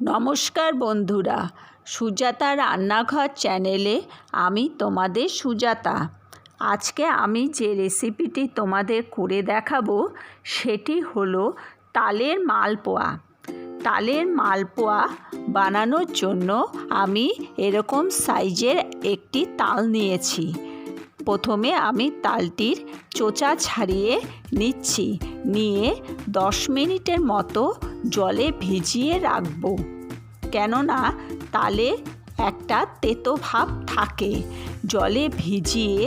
নমস্কার বন্ধুরা, সুজাতা রান্নাঘর চ্যানেলে আমি তোমাদের সুজাতা। আজকে আমি যে রেসিপিটি তোমাদের করে দেখাবো সেটি হলো তালের মালপোয়া। তালের মালপোয়া বানানোর জন্য আমি এরকম সাইজের একটি তাল নিয়েছি। প্রথমে আমি তালটির চোচা ছাড়িয়ে নিচ্ছি, নিয়ে 10 মিনিটের মতো জলে ভিজিয়ে রাখবো। কেননা তালে একটা তেতো ভাব থাকে। জলে ভিজিয়ে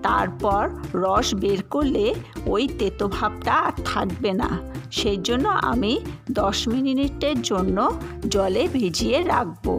তারপর রস বের করলে ওই তেতো ভাবটা আর থাকবে না। সেই জন্য আমি 10 মিনিটের জন্য জলে ভিজিয়ে রাখবো।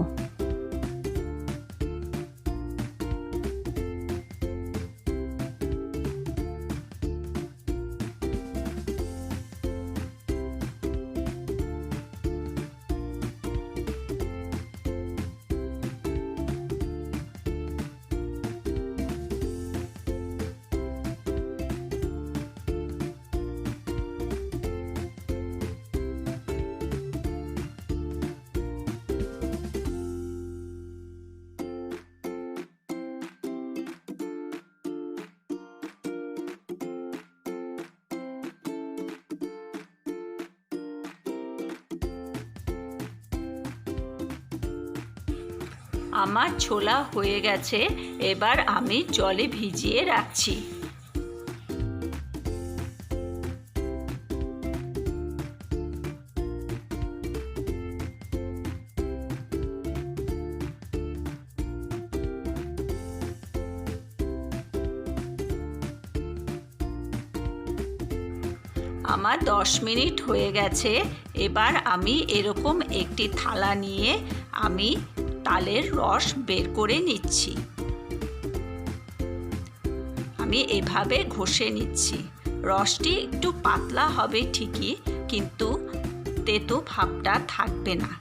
আমার ছোলা হয়ে গেছে, এবার আমি জলে ভিজিয়ে রাখছি। আমার 10 মিনিট হয়ে গেছে। এবার আমি এরকম একটি থালা নিয়ে আমি তালের রস বের করে নিচ্ছি। আমি এভাবে ঘষে নিচ্ছি। রসটি একটু পাতলা হবে ঠিকই, কিন্তু তেতো ভাবটা থাকবে না।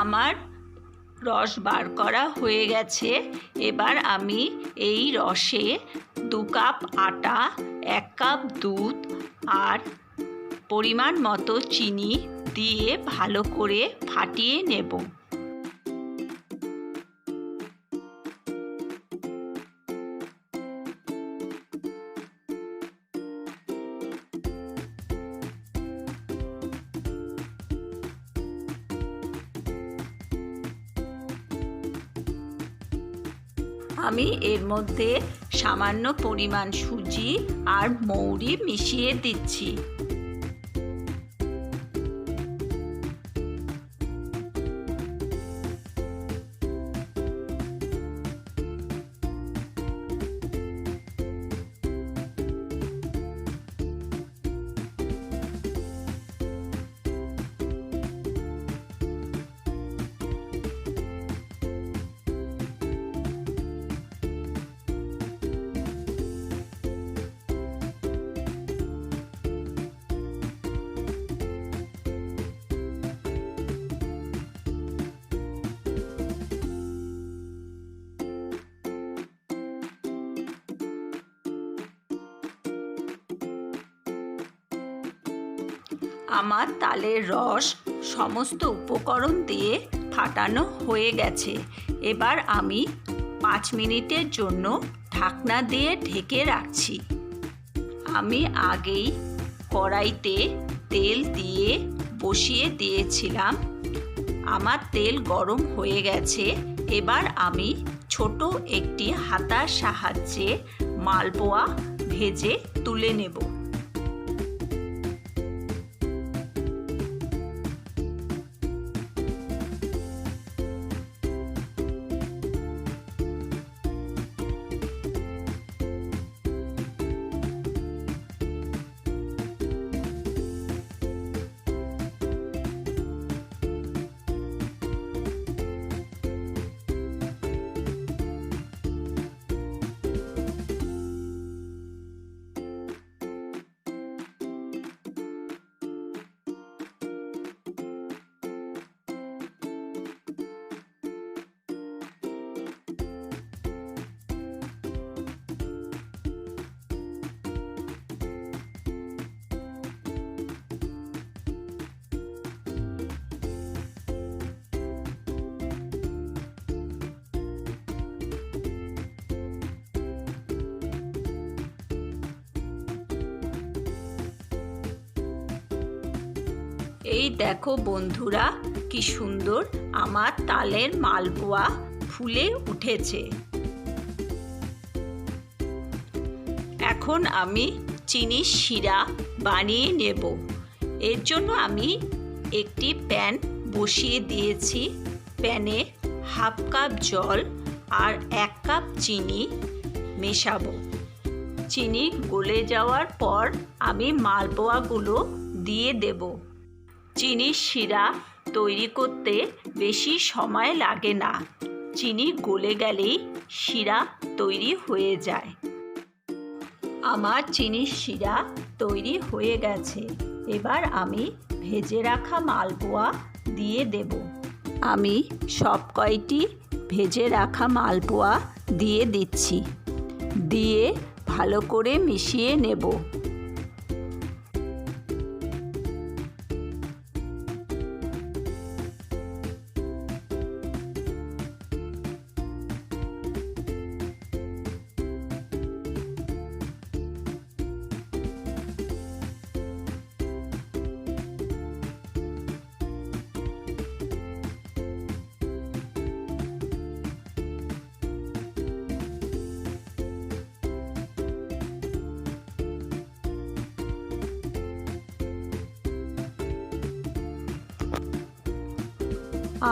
আমার রস বার করা হয়ে গেছে। এবার আমি এই রসে 2 কাপ আটা, 1 কাপ দুধ আর পরিমাণ মতো চিনি দিয়ে ভালো করে ফাটিয়ে নেব। আমি এর মধ্যে সামান্য পরিমাণ সুজি আর মৌরি মিশিয়ে দিচ্ছি। আমার তালের রস সমস্ত উপকরণ দিয়ে ফাটানো হয়ে গেছে। এবার আমি 5 মিনিটের জন্য ঢাকনা দিয়ে ঢেকে রাখছি। আমি আগেই কড়াইতে তেল দিয়ে বসিয়ে দিয়েছিলাম। আমার তেল গরম হয়ে গেছে। এবার আমি ছোট একটি হাতার সাহায্যে মালপোয়া ভেজে তুলে নেব। এই দেখো বন্ধুরা, কি সুন্দর আমার তালের মালপোয়া ফুলে উঠেছে। এখন আমি চিনির শিরা বানিয়ে নেব। এর জন্য আমি একটি প্যান বসিয়ে দিয়েছি। প্যানে 1/2 কাপ জল আর 1 কাপ চিনি মেশাবো। চিনি গলে যাওয়ার পর আমি মালপোয়াগুলো দিয়ে দেব। চিনির শিরা তৈরি করতে বেশি সময় লাগে না। চিনি গলে গেলেই শিরা তৈরি হয়ে যায়। আমার চিনির শিরা তৈরি হয়ে গেছে। এবার আমি ভেজে রাখা মালপোয়া দিয়ে দেব। আমি সব কয়টি ভেজে রাখা মালপোয়া দিয়ে দিচ্ছি। দিয়ে ভালো করে মিশিয়ে নেব।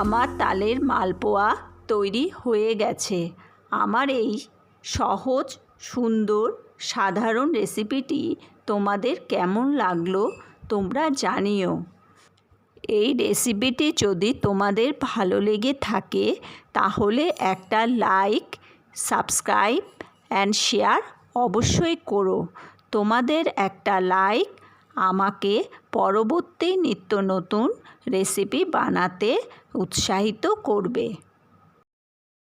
আমার তালের মালপোয়া তৈরি হয়ে গেছে। আমার এই সহজ, সুন্দর, সাধারণ রেসিপিটি তোমাদের কেমন লাগলো তোমরা জানিও। এই রেসিপিটি যদি তোমাদের ভালো লেগে থাকে তাহলে একটা লাইক, সাবস্ক্রাইব অ্যান্ড শেয়ার অবশ্যই করো। তোমাদের একটা লাইক আমাকে পরবর্তী নিত্য নতুন রেসিপি বানাতে উৎসাহিত করবে।